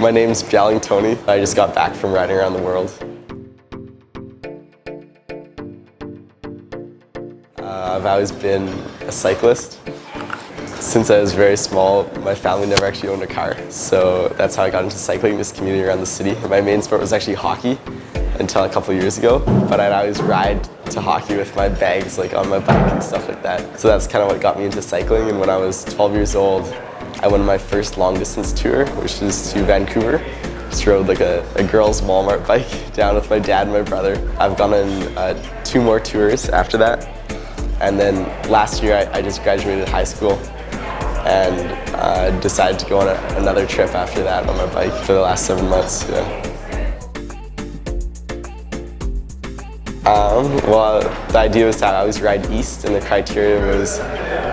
My name's B'yauling Toni. I just got back from riding around the world. I've always been a cyclist. Since I was very small, my family never actually owned a car, so that's how I got into cycling, just commuting around the city. My main sport was actually hockey until a couple of years ago, but I'd always ride to hockey with my bags like on my bike and stuff like that. So that's kind of what got me into cycling, and when I was 12 years old, I went on my first long distance tour, which is to Vancouver. Just rode like a girls' Walmart bike down with my dad and my brother. I've gone on 2 more tours after that. And then last year I just graduated high school and decided to go on another trip after that on my bike for the last 7 months. Yeah. Well, the idea was to always ride east, and the criteria was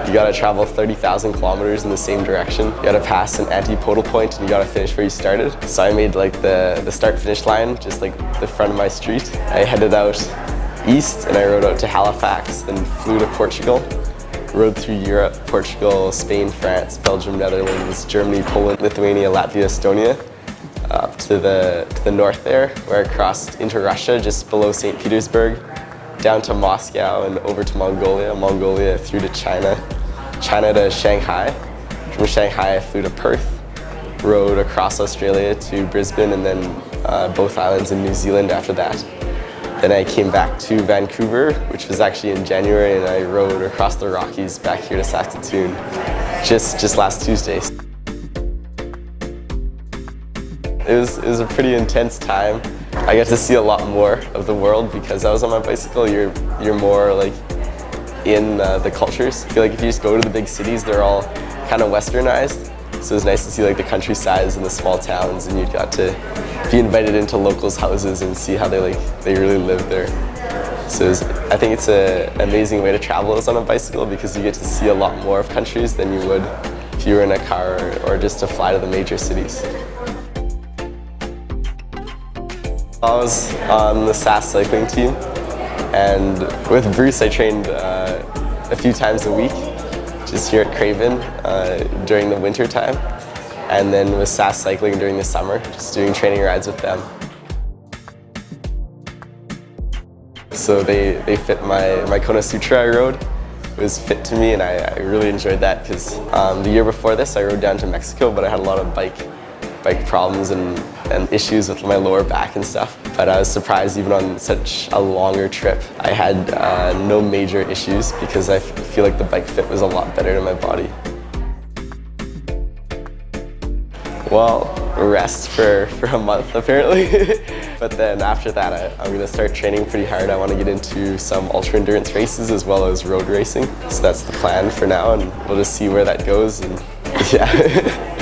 you gotta travel 30,000 kilometers in the same direction. You gotta pass an antipodal point, and you gotta finish where you started. So I made like the start-finish line, just like the front of my street. I headed out east, and I rode out to Halifax, then flew to Portugal. Rode through Europe, Portugal, Spain, France, Belgium, Netherlands, Germany, Poland, Lithuania, Latvia, Estonia. Up to the north there, where I crossed into Russia, just below St. Petersburg, down to Moscow and over to Mongolia through to China to Shanghai. From Shanghai I flew to Perth, rode across Australia to Brisbane, and then both islands in New Zealand after that. Then I came back to Vancouver, which was actually in January, and I rode across the Rockies back here to Saskatoon just last Tuesday. It was a pretty intense time. I got to see a lot more of the world because I was on my bicycle. You're more like in the cultures. I feel like if you just go to the big cities, they're all kind of westernized. So it's nice to see like the countrysides and the small towns, and you got to be invited into locals' houses and see how they really live there. So I think it's an amazing way to travel is on a bicycle, because you get to see a lot more of countries than you would if you were in a car or just to fly to the major cities. I was on the SAS cycling team, and with Bruce I trained a few times a week, just here at Craven during the winter time, and then with SAS cycling during the summer, just doing training rides with them. So they fit my Kona Sutra I rode. It was fit to me, and I really enjoyed that because the year before this I rode down to Mexico, but I had a lot of bike problems and issues with my lower back and stuff. But I was surprised even on such a longer trip, I had no major issues because I feel like the bike fit was a lot better to my body. Well, rest for a month apparently. But then after that, I'm gonna start training pretty hard. I wanna get into some ultra endurance races as well as road racing. So that's the plan for now, and we'll just see where that goes. And yeah.